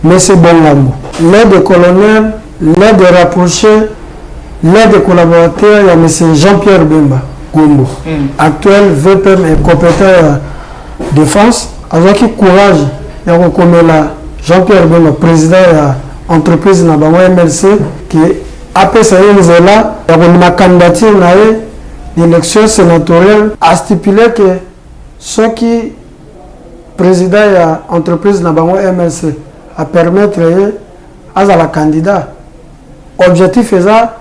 mais c'est bon l'amour. L'aide colonel, l'aide rapproché, l'aide collaborateur, il y a M. Jean-Pierre Bemba Gombo, actuel VPM et compétent défense, avec courage, il y a comme Jean-Pierre Bemba, président de l'entreprise MLC, qui après ça, il y a une candidature d'élection sénatoriale a stipulé que ceux qui président de l'entreprise MLC a permettre à la candidat. Objectif est ça,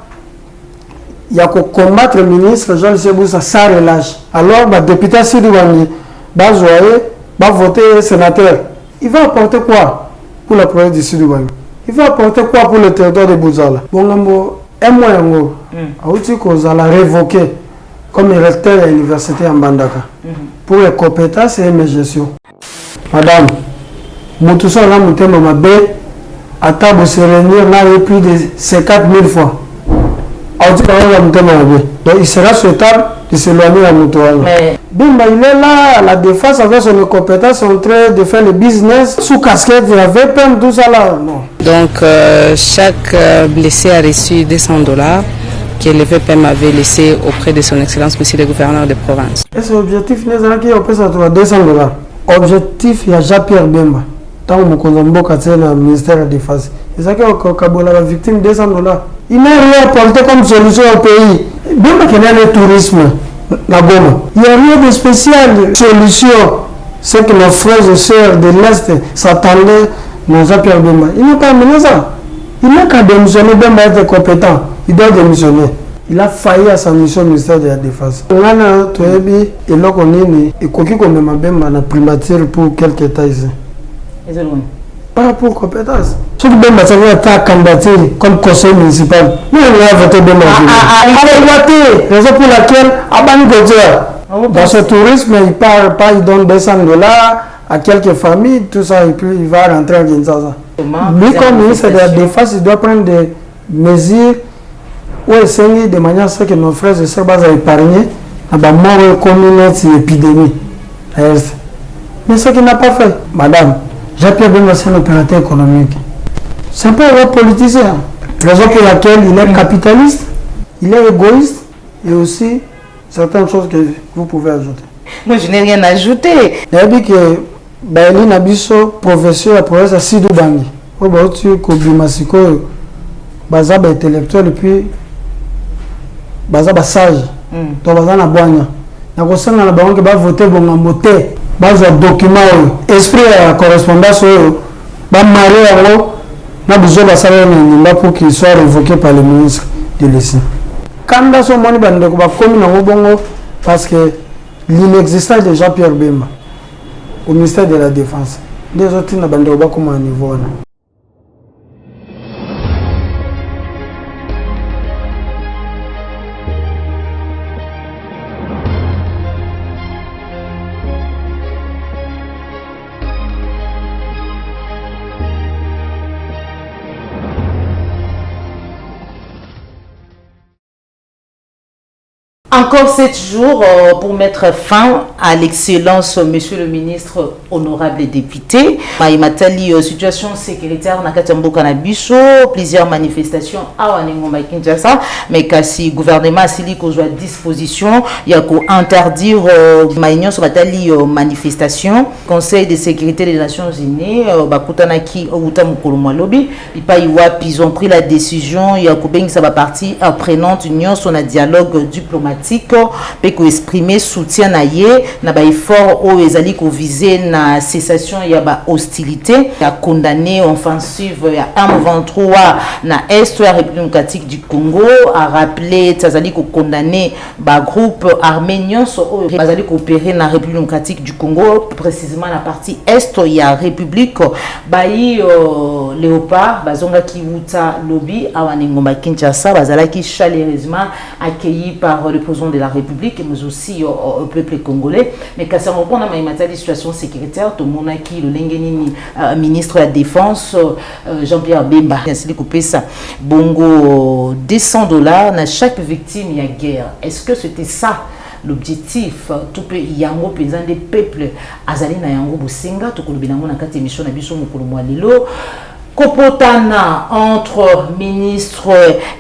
il y a que combattre le ministre Jean-Luc Boussa sans relâche. Alors, le député Sidou Bangui va voter sénateur. Il va apporter quoi pour le projet de Sidou Bangui? Il va apporter quoi pour le territoire de Bouzala? Bon, un mois, on a révoqué comme recteur de l'université en Bandaka pour les compétences et mes gestions. Madame, Moutoussa là, Moutemba Mabé, à table se réunir là plus de 50 000 fois. Donc il sera souhaitable de s'éloigner à Moutouala. Bimba, il est là, la défense avec son compétence en train de faire le business sous casquette, il avait peine tout ça là. Non. Donc chaque blessé a reçu $200 que le VPM avait laissé auprès de son excellence, monsieur le gouverneur de province. Et son objectif n'est pas qu'il peut s'atteindre $200. Objectif, il y a Jean-Pierre Bemba. Tant que je le ministère de la Défense. C'est ça que la victime $200. Il n'a rien apporté comme solution au pays. Bemba qui a le tourisme. La Goma. Il n'y a rien de spécial. Solution. C'est que nos frères et sœurs de l'Est s'attendaient à Jean-Pierre Bemba. Il n'a pas amené ça. Il n'a qu'à démissionner. Bemba est compétent. Il doit démissionner. Il a failli à sa mission au ministère de la Défense. On a dit et là qu'on est et qu'on a Bemba na primature pour quelques états ici. Par rapport aux compétences. Si Bemba ça veut être candidature comme conseil municipal, nous on a voté Bemba. Raison pour laquelle Abani Godja, dans ce tourisme, il part pas, il donne $200 à quelques familles, tout ça, et puis il va rentrer à Kinshasa. Lui, comme ministre de la Défense, il doit prendre des mesures où essayer de manière à ce que nos frères et sœurs soient épargnés à la mort communauté épidémie. Mais ce qu'il n'a pas fait, madame, Jean-Pierre Bemba, c'est un opérateur économique. C'est pas un politicien. Raison pour laquelle il est capitaliste, il est égoïste et aussi certaines choses que vous pouvez ajouter. Moi, je n'ai rien ajouté. Il a dit que Baili Nabiso, professeur à professeur Sidou Bangui, au Bautu, Kobimasiko, Bazaba intellectuel et puis Bazaba sage. Donc, Bazana Boigna. Il y a un banque qui va voter pour voter. Base document, esprit à correspondance, va marier n'a besoin de savoir pour qu'il soit révoqué par le ministre de l'ESI. Quand dans son monde, on va communiquer parce que l'inexistence de Jean-Pierre Bemba au ministère de la Défense, les autres n'ont pas comment niveau. Encore 7 jours pour mettre fin à l'excellence, monsieur le ministre, honorable député. Maïmatali, situation sécuritaire na Katambo Kanabiso, plusieurs manifestations à Wanengomba Kinshasa, mais kasi gouvernement asili ko à disposition, il y a ko interdire maïnion sur matali manifestation. Conseil de sécurité des Nations Unies, bakutanaki outamukolo lobby, ils ont pris la décision, il y a ko bengi ça va partie prenante union sur un dialogue diplomatique. Peut exprimer soutien na ye na ba effort au ezali ko viser na cessation ya ba hostilité a condamné offensive ya M23 na est de la République démocratique du Congo a rappelé tazali ko condamné ba groupe arménien so bazali ko opérer na République démocratique du Congo précisément la partie est ya République bayi Léopard bazonga ki uta lobby a Wanengomba Kinshasa bazala ki chaleureusement accueilli par le président de la République, mais aussi au peuple congolais. Mais quand ça reprend à la situation sécuritaire, tout le monde qui le ministre de la Défense, Jean-Pierre Bemba, ainsi de couper ça. Bongo, $200 à chaque victime, il y a guerre. Est-ce que c'était ça l'objectif? Tout peut y avoir présent des peuples. Azali na yango bosenga, tout le binango na kati émission na biso mukulu mwalilo. Kopotana entre ministre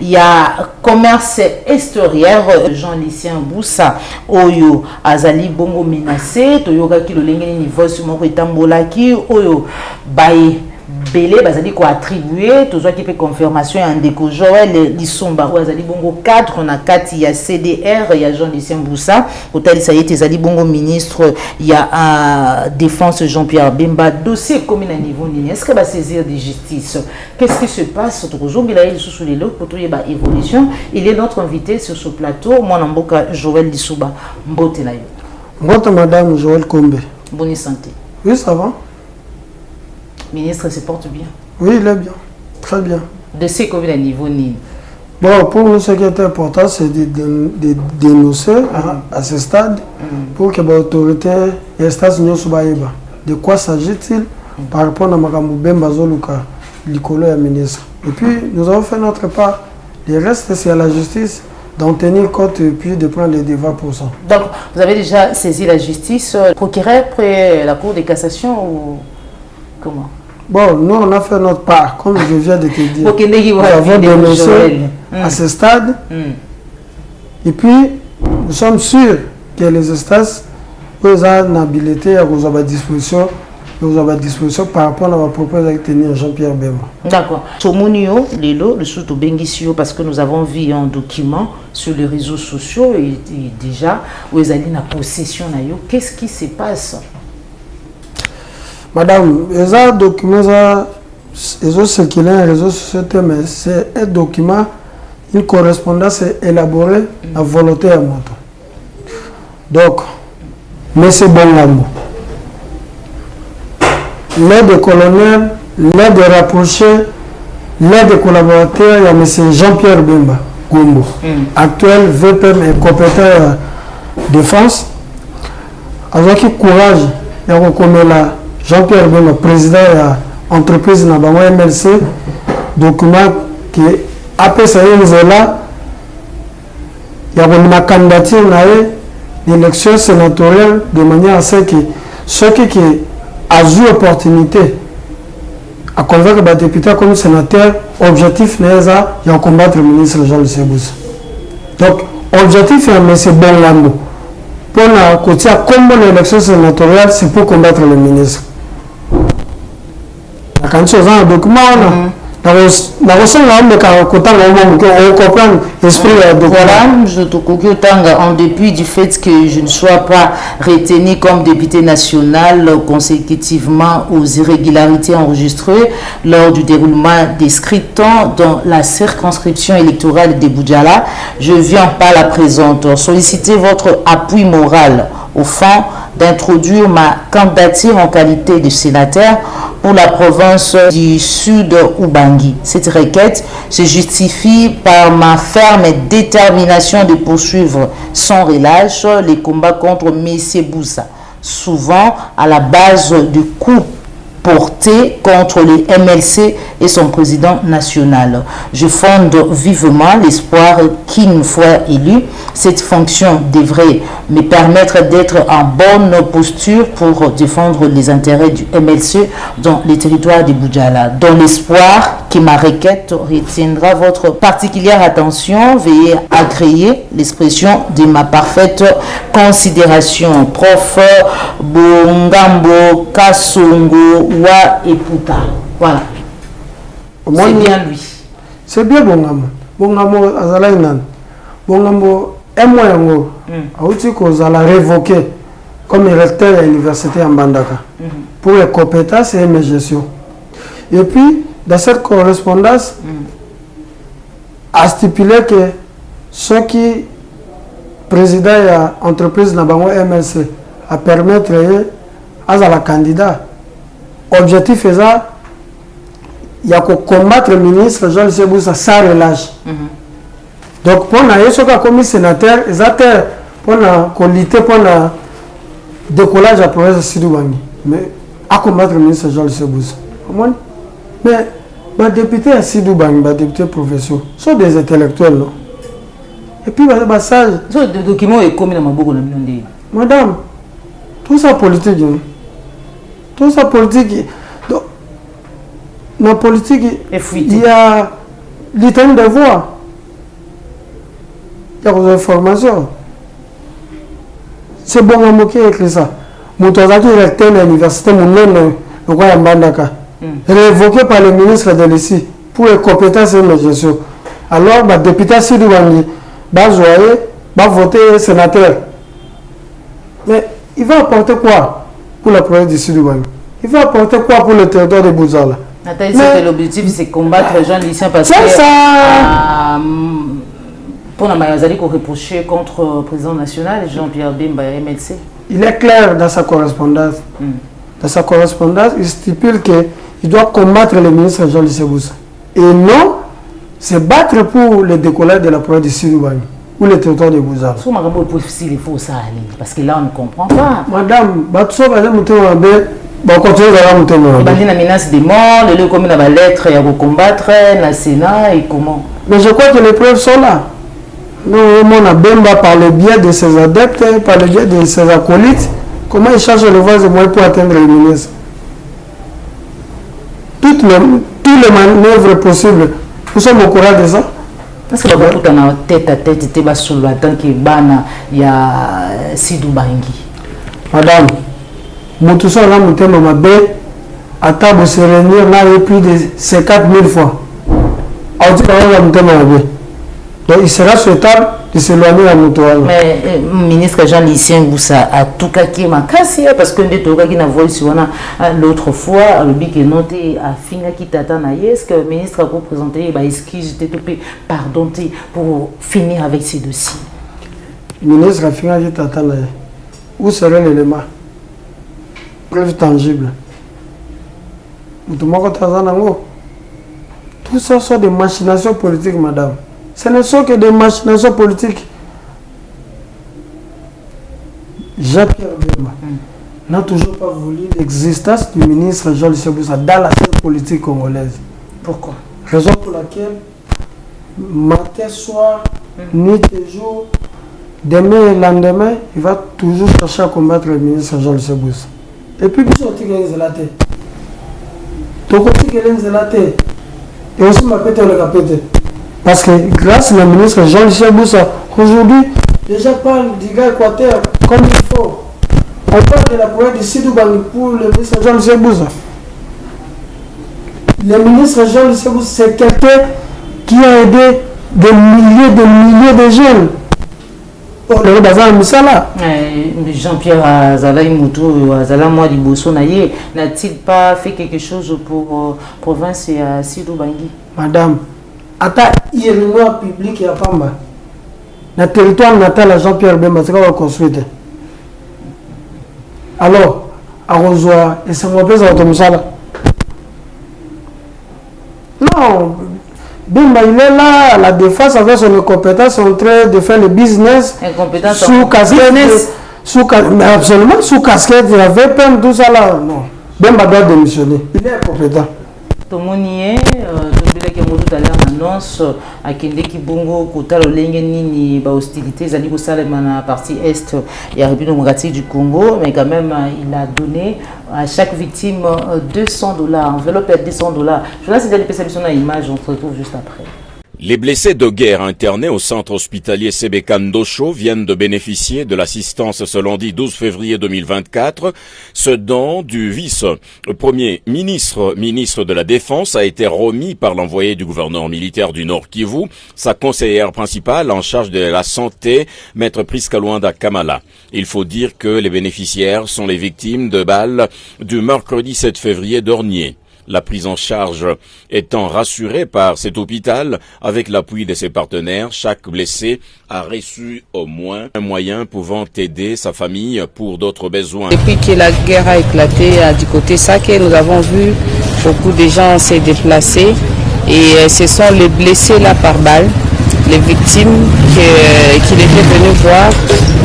il y a commerce extérieur Jean-Lucien Boussa oyo azali bongo menacé toyoka ki lo lengeni niveau moko etambolaki oyo baye belé bazali ko attribuer tozwa ki pe confirmation ya ndeko Joël Lisumba oyo azali bongo cadre na kati ya CDR ya Jean-Lucien Boussa otali ça y est ezali bongo ministre ya défense Jean-Pierre Bemba dossier comme à niveau nini est-ce que va saisir de justice qu'est-ce qui se passe tozongela il sous les lots pour trouver ba évolution il est notre invité sur ce plateau moi namboka Joël Lisumba mbote na yo mbote madame Joël Kombe bonne santé oui ça va. Ministre se porte bien. Oui, il est bien. Très bien. De ce qu'on à niveau ni. Bon, pour nous, ce qui est important, c'est de dénoncer à ce stade pour que l'autorité et l'instance ne soient pas. De quoi s'agit-il par rapport à Makamou Bemba Zoluka, l'icolo et ministre. Et puis, nous avons fait notre part. Le reste, c'est à la justice d'en tenir compte et puis de prendre les devants pour ça. Donc, vous avez déjà saisi la justice, procureur près la Cour de cassation ou comment? Bon, nous, on a fait notre part, comme je viens de te dire. Nous avons dénoncé à ce stade. Et puis, nous sommes sûrs que les instances ont une habilité à vous avoir disposition par rapport à ma proposition avec tenir Jean-Pierre Bemba. D'accord. Somonio, Lelo, le sous Bengisio, parce que nous avons vu un document sur les réseaux sociaux et déjà, où ils allaient en possession. Qu'est-ce qui se passe? Madame, les documents, c'est qu'il y a un réseau social, mais c'est un document, une correspondance élaborée à volonté à moto. Donc, M. Bongambo, l'aide colonel, l'aide rapproché, l'aide collaborateur, il y a M. Jean-Pierre Bemba, Gombo, actuel VPM et compétent défense, avec courage, il y a reconnu là. Jean-Pierre Bemba, président de l'entreprise Nabango MLC, document qui après ça est là, il y a une candidature à l'élection sénatoriale de manière à ce que ceux qui ont eu l'opportunité à convaincre les députés comme sénateur, objectif n'est pas de combattre le ministre Jean-Lucien Boussa. Donc, objectif est M. Bongambo. Pour la côté comme l'élection sénatoriale, c'est pour combattre le ministre. Quand tu as un document, en dépit du fait que je ne sois pas retenu comme député national consécutivement aux irrégularités enregistrées lors du déroulement des scrutins dans la circonscription électorale de Boudjala, je viens par la présente solliciter votre appui moral au fond d'introduire ma candidature en qualité de sénateur pour la province du Sud Ubangi. Cette requête se justifie par ma ferme détermination de poursuivre sans relâche les combats contre M. Boussa, souvent à la base du coup porté contre les MLC et son président national. Je fonde vivement l'espoir qu'une fois élu, cette fonction devrait me permettre d'être en bonne posture pour défendre les intérêts du MLC dans les territoires de Boudjala. Dans l'espoir que ma requête retiendra votre particulière attention, veuillez agréer l'expression de ma parfaite considération. Prof. Bongambo Kasongo Wa Eputa. Voilà. C'est bien lui. C'est bien Bongambo. Bongambo Azalainan. Bongambo Emoyango. Aouti Kozala révoqué comme recteur de l'université en Bandaka. Pour les compétences et mes gestions. Et puis, dans cette correspondance, a stipulé que ceux qui président de l'entreprise Nabango MLC a permettre à la candidat. Objectif est ça, il y a que combattre le ministre Jean-Lucien Boussa sans relâche. Donc, pour nous, comme sénateur, pour lutter pour le décollage de la province de Sidoubangi. Mais à combattre le ministre Jean-Lucien Boussa. Mais les députés à Sidoubangi, les députés professionnels, sont des intellectuels. Non? Et puis, le passage. Le document est commis dans ma boucle. Madame, tout ça politique. Tout ça politique. Donc, la politique, Effrité. il y a l'item de voix. Il y a des informations. C'est bon à moquer avec ça. Mon toazaki recteur de l'université, mon nom, le roi Mbandaka, révoqué par le ministre de l'ICI pour les compétences et les gestion. Alors, le député Sidou Bangui va jouer, va voter sénateur. Mais il va apporter quoi pour la province de Sidou Bangui? Il va apporter quoi pour le territoire de Bouzala? Nathalie, c'était l'objectif, c'est combattre les gens lycéens parce que pour la Mayazali qu'on reprochait contre le président national, Jean-Pierre Bemba, MLC. Il est clair dans sa correspondance. Dans sa correspondance, il stipule qu'il doit combattre le ministre Jean-Luc Boussa. Et non, se battre pour le décollage de la province de Sidou Bangui ou le territoire de Bouzala. Il faut ça aller, parce que là on ne comprend pas. Madame, Batso, va continuer à Il y a une menace de mort, le comme il y a une lettre, il y a combattre, le Sénat et comment. Mais je crois que les preuves sont là. Nous, on a Bemba par le biais de ses adeptes, par le biais de ses acolytes, comment il cherche le voie de moyens pour atteindre le ministre. Toutes les manœuvres possibles. Nous sommes au courant de ça. Parce que tu as tête à tête, tu es sur le temps qu'il y a Sidou Bangui. Madame, Moutoussa là, mon thème m'a bé, à table se réunir là, il y a plus de 54 000 fois. On dit qu'on a mon thème m'a bé. Donc il sera souhaitable de s'éloigner à Moutoussa. Mais le ministre Jean-Lucien Boussa a tout caqué ma casse, parce que nous avons vu l'autre fois, le bic est noté à finir qui t'attend à est-ce que le ministre a représenté, excuse, pardon, pour finir avec ces dossiers. Le ministre a fini qui t'attend à où serait l'élément? Preuve tangible. Tout ça sont des machinations politiques, madame. Ce ne sont que des machinations politiques. Jean-Pierre Bemba n'a toujours pas voulu l'existence du ministre Jean-Luc Boussa dans la scène politique congolaise. Pourquoi? Raison pour laquelle, matin, soir, nuit et jour, demain et lendemain, il va toujours chercher à combattre le ministre Jean-Luc Boussa. Et puis, il sortit que les zélatés. Donc, il y a les zélatés. Et aussi, ma pété, on l'a pété. Parce que grâce au ministre Jean-Luc Boussa, aujourd'hui, les gens parlent du gars équateur comme il faut. On parle de la province de Sidou Bangui pour le ministre Jean-Luc Boussa. Le ministre Jean-Luc Boussa, c'est quelqu'un qui a aidé des milliers de jeunes. Jean-Pierre Azala Imoutou, Azala Moi Liboso Naye, n'a-t-il pas fait quelque chose pour la province et à Sidou Bangui? Madame, ata réunion publique ya Pamba. Na territoire natal à Jean-Pierre Bemba, c'est quoi on construit? Alors, à Rosoa, et ça m'a fait ça. Non, Bemba, il est là, la défense avec son compétence en train de faire le business sous casquette. Mais absolument, sous casquette, il y avait plein de tout ça là. Non, Bemba doit démissionner. Il est incompétent. Tomonier, tout à l'heure annonce à Kendeki Bongo, Kota Lolenge Nini, hostilité, Zali Salem à la partie est et la République démocratique du Congo, mais quand même il a donné à chaque victime $200, enveloppe à $200. Je laisse les perceptions à l'image, on se retrouve juste après. Les blessés de guerre internés au centre hospitalier Sébekan d'Ocho viennent de bénéficier de l'assistance ce lundi 12 février 2024. Ce don du vice-premier ministre de la Défense a été remis par l'envoyé du gouverneur militaire du Nord Kivu, sa conseillère principale en charge de la santé, maître Priska Luanda Kamala. Il faut dire que les bénéficiaires sont les victimes de balles du mercredi 7 février d'Ornier. La prise en charge étant rassurée par cet hôpital, avec l'appui de ses partenaires, chaque blessé a reçu au moins un moyen pouvant aider sa famille pour d'autres besoins. Depuis que la guerre a éclaté du côté Saké, nous avons vu beaucoup de gens se déplacer et ce sont les blessés là par balle, les victimes qu'il était venu voir.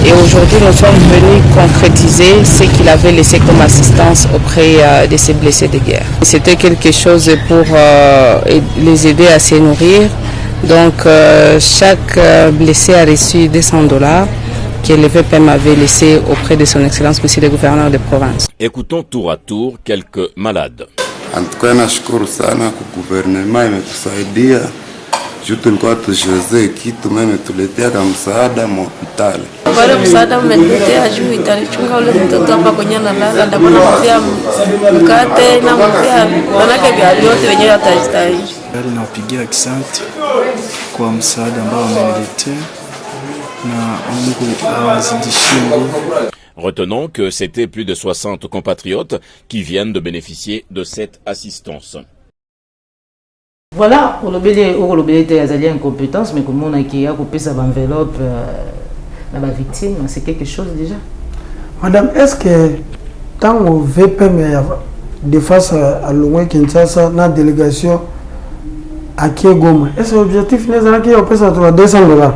Et aujourd'hui, nous sommes venus concrétiser ce qu'il avait laissé comme assistance auprès de ces blessés de guerre. C'était quelque chose pour les aider à se nourrir. Donc, chaque blessé a reçu $200 que le VPM avait laissé auprès de son Excellence, Monsieur le gouverneur de province. Écoutons tour à tour quelques malades. Antuka nashukuru sana kwa guvernema imetusaidia. Juu tulikuwa tujiwezee kitu, meme tuletea kama msaada mwa hospitali. Wale msaada mmetuletea juu italichunga ule mtoto hapa kwenye analala, ndio mpia mkate na mpia manake vya vyote wenyewe atastahili. Nawapigia asante kwa msaada ambao wameniletea na Mungu awazidishie nguvu. Retenons que c'était plus de 60 compatriotes qui viennent de bénéficier de cette assistance. Voilà, au lobby était azali incompétence, mais comme on a qui a coupé sa enveloppe à la victime, c'est quelque chose déjà. Madame, est-ce que tant au VPM de face à l'Ouest Kinshasa, dans la délégation à Kiegoma, est-ce que l'objectif n'est pas qu'il peut s'attendre à $200?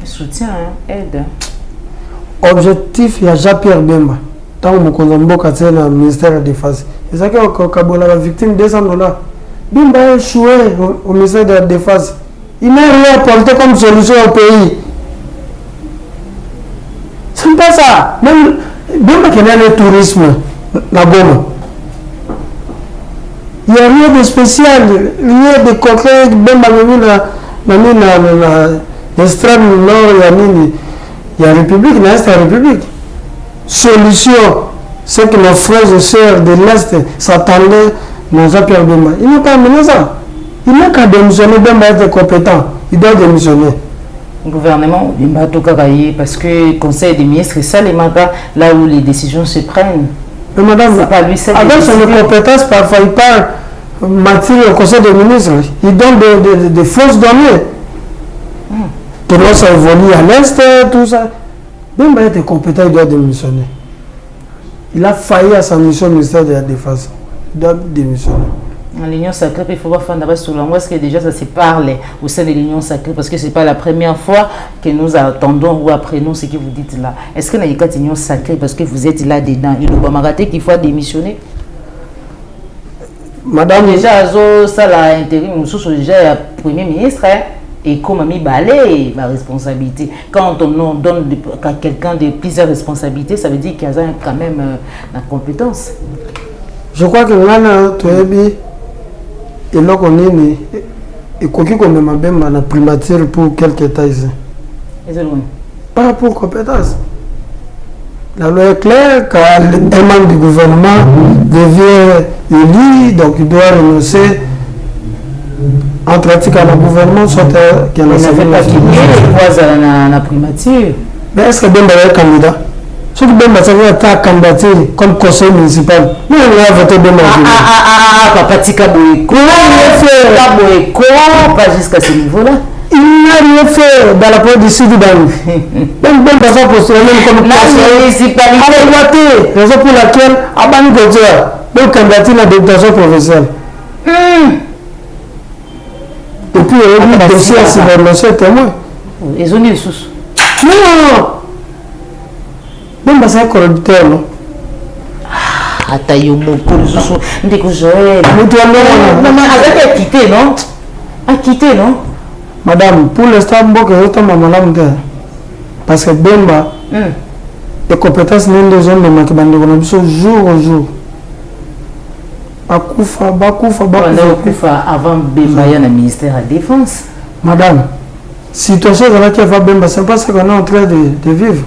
Soutien, aide. Objectif, il y a Jean-Pierre Bemba. Tant au Mkonzamboka, c'est le ministère de la Défense. Et ça, la victime $200. Bimba a échoué au ministère de la Défense. Il n'a rien apporté comme solution au pays. C'est pas ça. Même Bimba qui a le tourisme, la Goma. Il n'y a rien de spécial, rien de concret. Bimba a mis l'extrême nord, il y a la République, l'Est, la République. Solution, c'est que nos frères et sœurs de l'Est s'attendaient. Jean-Pierre Bemba, il n'a pas amené ça. Il n'a qu'à démissionner. Bemba est compétent. Il doit démissionner. Le gouvernement, Bemba Tokaraye, parce que le Conseil des ministres, c'est ça les mandats, là où les décisions se prennent. Mais madame, avec son compétence, parfois il parle matière au Conseil des ministres. Il donne des fausses données. Que l'on ça évolue à l'Est, tout ça. Bemba est compétent, il doit démissionner. Il a failli à sa mission au ministère de la Défense. Doit démissionner. Dans l'Union sacrée, il faut voir sur l'angoisse parce que déjà ça se parle au sein de l'Union sacrée parce que ce n'est pas la première fois que nous attendons ou après nous ce que vous dites là. Est-ce que dans l'Union sacrée parce que vous êtes là dedans, il doit m'arrêter qu'il faut démissionner? Madame, déjà, ça l'a intérim, nous déjà Premier ministre et comme ami balai ma responsabilité. Quand on donne à quelqu'un de plusieurs responsabilités, ça veut dire qu'il y a quand même la compétence. Je crois que là, tu es bien. Et là, on est né. Et quoi qu'il y ait même la primature pour quelques états ici. Pas pour compétence. La loi est claire, quand un membre du gouvernement devient élu, donc il doit renoncer en pratique à le gouvernement, soit qu'il y a la primature. Mais est-ce que Bemba est candidat? Si Bemba est candidat comme conseil municipal, nous on a voté Bemba. Papa Tika Boyko, pas jusqu'à ce niveau-là. Il n'a rien fait dans la police du Sud-Ban. Même Bemba s'est postulé comme conseil municipal. Raison pour laquelle Abani Godja, donc candidat à la députation provinciale. Et puis il y a eu le dossier à cybermarché témoin. Ils ont mis le sous. Non! Même c'est un corrupteur, non? Atayo Moko, le sous. Ndeko Joël. Non, mais avec a quitté, non? A quitté, non? Madame, pour l'instant, je suis maman. Parce que Bemba, les compétences n'ont pas besoin de mettre jour au jour. Bakufa. Avant Bemba, il y a le ministère de la Défense. Madame, situation dans laquelle va Bemba, ce n'est pas ce qu'on est en train de vivre.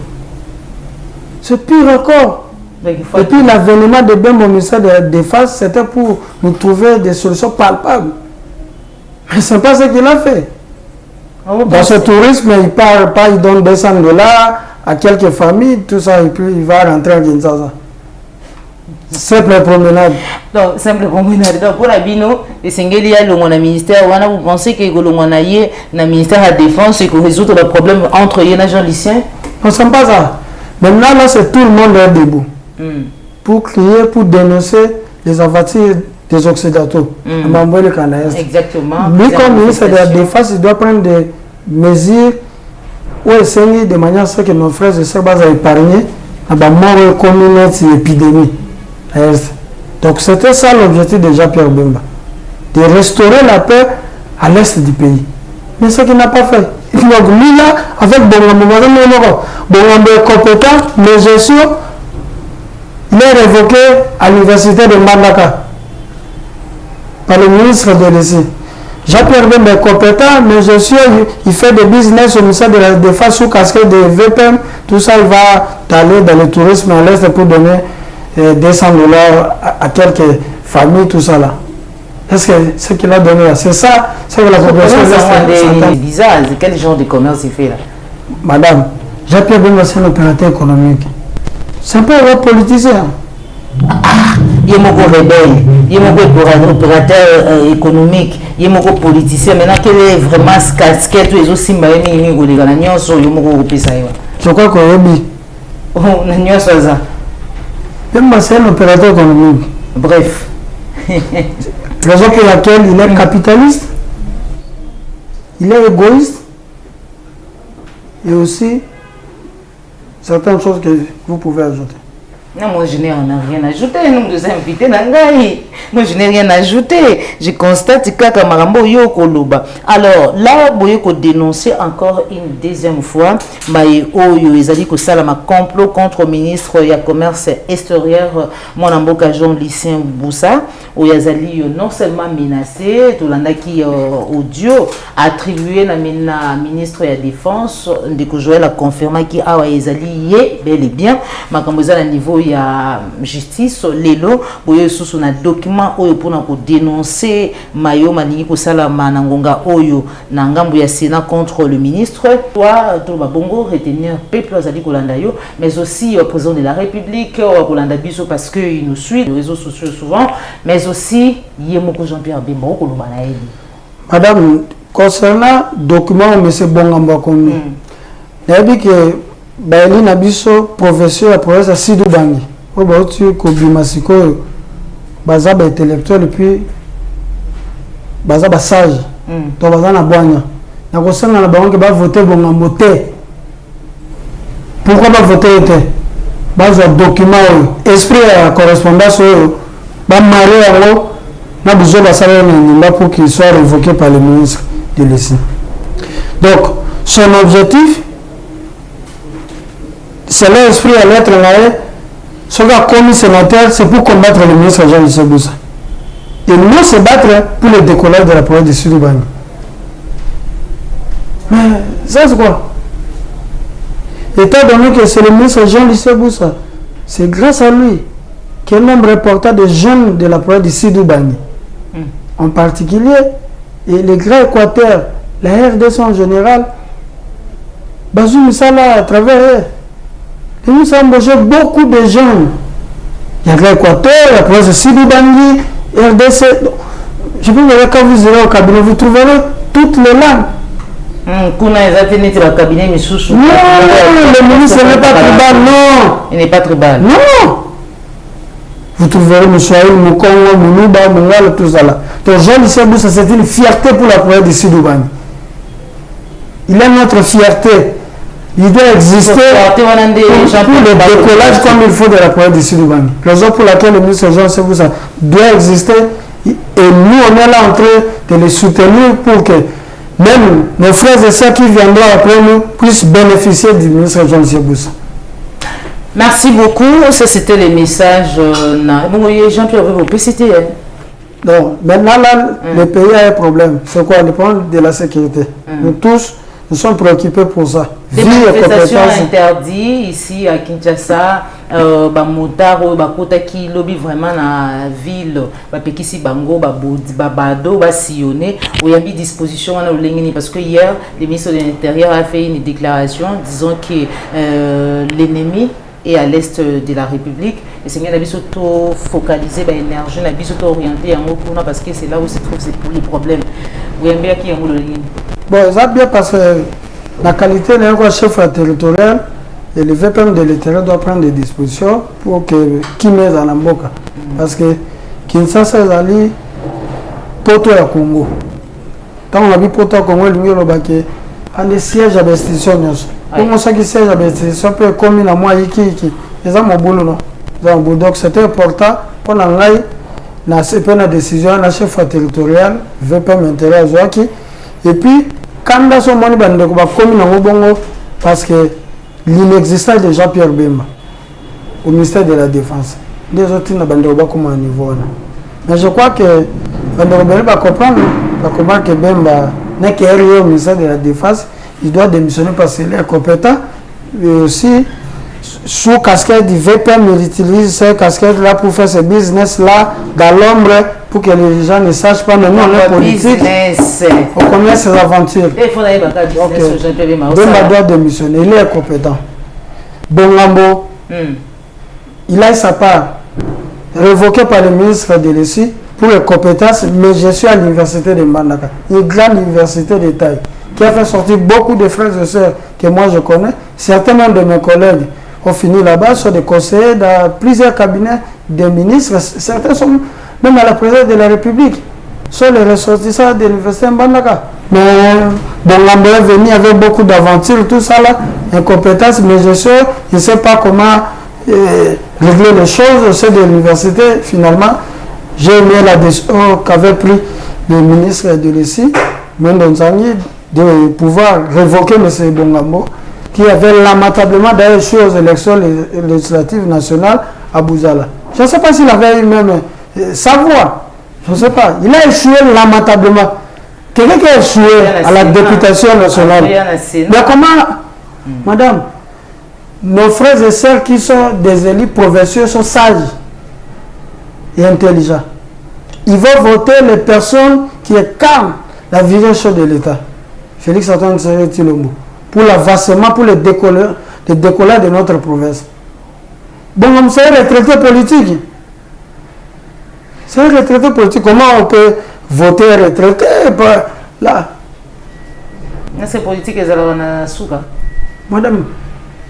C'est pire encore. Et puis l'avènement de Bemba au ministère de la Défense, c'était pour nous trouver des solutions palpables. Mais ce n'est pas ce qu'il a fait. Dans ce tourisme, il part pas, il donne $200 à quelques familles, tout ça, et puis il va rentrer à Kinshasa. Simple promenade. Donc, simple promenade. Donc, pour la bino, les Sengeli a le ministère, vous pensez que le ministère de la Défense et que résoudre le problème entre les agents lycéens? Non, ce n'est pas ça. Maintenant, là, c'est tout le monde est debout. Pour crier, pour dénoncer les avatires des Occidentaux. Exactement. Lui, comme ministre de la Défense, il doit prendre des mesures où essayer de manière à ce que nos frères et sœurs soient épargnés à la mort communauté l'épidémie. Donc, c'était ça l'objectif de Jean-Pierre Bemba. De restaurer la paix à l'est du pays. Mais ce qu'il n'a pas fait. Donc, lui, là, avec Bongambo est compétent, mais je suis, il est révoqué à l'université de Mandaka. par le ministre de l'EC. Jean-Pierre Bemba est compétent, mais je suis, il fait des business au ministère de la Défense sous casquette de VPM. Tout ça, il va aller dans le tourisme à l'Est pour donner $200 à quelques familles, tout ça là. Est-ce que ce qu'il a donné là, c'est ça, c'est que la population est bizarre. Quel genre de commerce il fait là? Madame, Jean-Pierre Bemba, c'est un opérateur économique. C'est pas un politicien. Il est mon rebelle, il est mon opérateur économique, il est mon politicien. Maintenant, quel est vraiment ce casquette ou les autres symboles il est je crois qu'on est bien. Oh, ça. Bemba, c'est un opérateur économique. Bref. Raison pour laquelle il est capitaliste, il est égoïste, et aussi certaines choses que vous pouvez ajouter. Non, moi je n'ai rien ajouté. Nous nous invités Nangaï. Moi je n'ai rien ajouté. Je constate que Kamarambo Yoko Luba. Alors là, Boyoko dénoncer encore une deuxième fois. Maï Oyo, ils ont dit que ça a un complot contre le ministre du commerce extérieur, mon amboka Jean Lucien Boussa. Où ils ont non seulement menacé, tout le qui audio attribué à ministre de la Défense, de que Joël a confirmé qu'il a bel et bien, ma comme à niveau il y a justice lelo boyo sous un document oyo pour dénoncer mayo malingi ko sala manangonga oyo na ngambo ya Sénat contre le ministre toi tout ba bongo retenir peuple azali kolanda yo mais aussi président de la République kolanda biso parce que il nous suit les réseaux sociaux souvent mais aussi yemoko Jean-Pierre Bemba ko lobana eli. Madame, concernant document monsieur Bongamba comme n'abi que Baili Nabiso, professeur à professeur Sidou Bangi. Au Bautu, Kobimasiko, Bazaba intellectuel et puis Bazaba sage. Donc Bazana Boigna. N'a pas ça dans la banque qui va voter bon en voter. Pourquoi pas voter était? Baza document, esprit à correspondance, va marier à l'eau. N'a besoin de ça pour qu'il soit révoqué par le ministre de l'EC. Donc, son objectif, c'est l'esprit à l'être là. Ce qu'a commis sénateur, c'est pour combattre le ministre Jean-Lucien Boussa. Et nous se battre pour le décollage de la province du Sud-Ouest. Mais ça c'est quoi? Étant donné que c'est le ministre Jean-Lucien Boussa, c'est grâce à lui qu'un nombre important de jeunes de la province du Sud-Ouest, en particulier, et les grands Équateurs, la RDC en général, Bazou Missala à travers eux. Et nous avons embauché beaucoup de jeunes. Il y a l'Équateur, la province de Sidi-Bangui, RDC. Je peux vous dire, quand vous irez au cabinet, vous trouverez toutes les langues. Non, le ministre n'est pas tribal, non. Il n'est pas tribal. Non. Vous trouverez Moussouaïl, Moukongo, Moulouba, Moual, tout ça là. Donc Jean-Lucien Boussa, c'est une fierté pour la province de Sidi-Bangui. Il est notre fierté. Il doit exister pour le décollage comme il faut de la province du Sud-Ouest. Raison pour laquelle le ministre Jean-Lucien Boussa doit exister et nous on est là en train de les soutenir pour que même nos frères et sœurs qui viendront après nous puissent bénéficier du ministre Jean-Lucien Boussa. Merci beaucoup. Ça c'était le message. Jean-Pierre, vous pouvez citer. Donc maintenant là, le pays a un problème. C'est quoi? Le problème de la sécurité. Nous tous, nous sommes préoccupés pour ça. Des manifestations interdites ici à Kinshasa, Bamotaro, Bakota qui lobby vraiment la ville, Bapekisi Bango, Babado, Basionné, où il y a mis disposition parce que hier, le ministre de l'Intérieur a fait une déclaration disant que l'ennemi est à l'est de la République et c'est bien la surtout focalisé l'énergie, la surtout orientée en parce que c'est là où se trouvent les problèmes. Vous avez bien qui est bon, ça bien parce que la qualité d'un chef territorial et le VPM de l'Intérieur doit prendre des dispositions pour que qui met dans la boca. Parce que Kinshasa est allé Poto à Congo. Quand on a vu Poto à Congo, il y a des sièges d'investissement. Comment ça qui siège d'investissement peut être commis à moi qui ils ont mon boulot non. Donc c'était important pour l'engager dans cette décision la chef territorial VPM intérieur et puis quand dans son monde parce que l'inexistence de Jean-Pierre Bemba au ministère de la Défense, les autres n'ont pas comme un niveau. Mais je crois que va comprendre que Bemba n'est qu'un au ministère de la Défense, il doit démissionner parce qu'il est compétent, mais aussi sous casquette du VPM, il utilise cette casquette-là pour faire ce business-là dans l'ombre pour que les gens ne sachent pas. Mais nous, on est politique, on connaît ses aventures. Bemba doit démissionner, il est compétent. Bongambo, il a sa part révoquée par le ministre de l'ESI pour les compétences, mais je suis à l'université de Mbandaka, une grande université de taille, qui a fait sortir beaucoup de frères et sœurs que moi je connais. Certains de mes collègues ont fini là-bas, sont des conseillers dans plusieurs cabinets des ministres. Certains sont même à la présidence de la République, sont les ressortissants de l'université de Mbandaka. Mais Bongambo est venu avec beaucoup d'aventures, tout ça là, incompétence, mais je ne sais pas comment régler les choses au sein de l'université. Finalement, j'ai aimé la décision qu'avait pris le ministre de l'ESI, Mendonzangi, de pouvoir révoquer M. Bongambo, qui avait lamentablement d'ailleurs échoué aux élections législatives nationales à Bouzala. Je ne sais pas s'il avait eu même sa voix. Je ne sais pas. Il a échoué lamentablement. Quelqu'un qui a échoué à la députation nationale. Mais comment, madame, nos frères et sœurs qui sont des élus provinciaux sont sages et intelligents. Ils vont voter les personnes qui incarnent la vision chaude de l'État. Félix Antoine Tshisekedi pour l'avancement, pour le décollage de notre province. Bon, comme c'est un retraité politique. C'est un retraité politique. Comment on peut voter un retraité là? C'est politique, ils ont souka. Madame,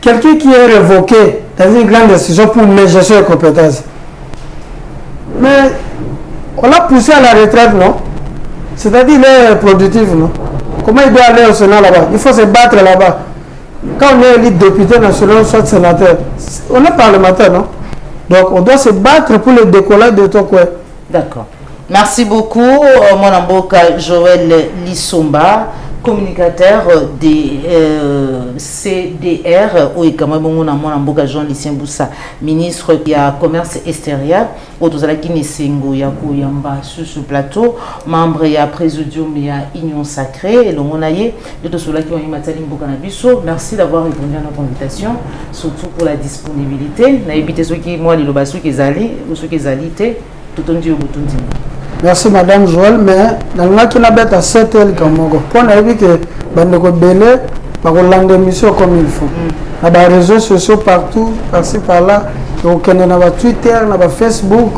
quelqu'un qui est révoqué dans une grande décision pour mégestion de compétences. Mais on l'a poussé à la retraite, non? C'est-à-dire qu'il est productif, non? Comment il doit aller au Sénat là-bas? Il faut se battre là-bas. Quand on est élu député national, soit sénateur, on est parlementaire, non? Donc on doit se battre pour le décollage de Tokwe. D'accord. Merci beaucoup, mon amboka Joël Lissomba, communicateur des CDR, ou mon amboka Jean-Lucien Boussa, ministre du Commerce extérieur, au Tozalaki Nesengo Yako Yamba sur ce plateau, membre et présidium et Union Sacrée, et le monaye de Tosolaki Matali Mbokanabiso. Merci d'avoir répondu à notre invitation, surtout pour la disponibilité. Naïbité ceux qui, moi, les lobassou qui zali, ou ceux qui zalité, tout le monde Merci Madame Joël, mais dans le qui n'a pas à 7 heures comme moi. Pour nous dire que Bandeko Belé, par Hollande émission comme il faut. Il y a des réseaux sociaux partout, par-ci par-là. Donc il y a Twitter, il y a Facebook,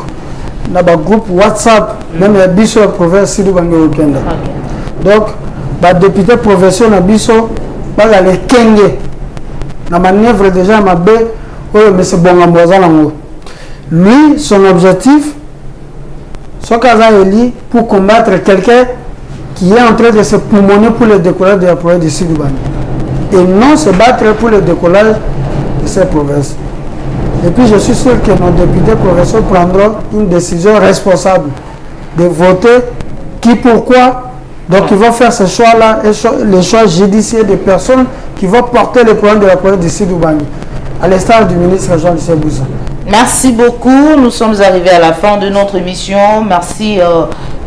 il y a groupe WhatsApp, même il y a Bisso province Sidou Bangé au Kenda. Donc, les députés provinciaux na Bisso, il y a les Kenge. La manœuvre déjà m'a bé, mais c'est bon en lui, son objectif, pour combattre quelqu'un qui est en train de se pulmoner pour le décollage de la province de Sidouban. Et non se battre pour le décollage de cette province. Et puis je suis sûr que nos députés provinciaux prendront une décision responsable de voter qui pourquoi. Donc ils vont faire ce choix-là, les choix judiciaires des personnes qui vont porter le problème de la province de Sidouban, à l'instar du ministre Jean-Lucien Boussa. Merci beaucoup. Nous sommes arrivés à la fin de notre émission. Merci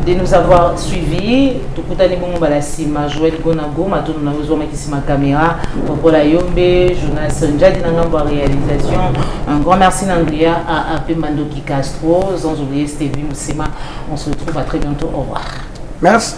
de nous avoir suivis. Tukutani bongo balasima Joël Gonago, matono na uzoma kisima caméra, Popola Yombe, Jonas Njadi na ngambo réalisation. Un grand merci Nandria à Mandoki Castro, sans oublier Stevie Moussema. On se retrouve à très bientôt. Au revoir. Merci.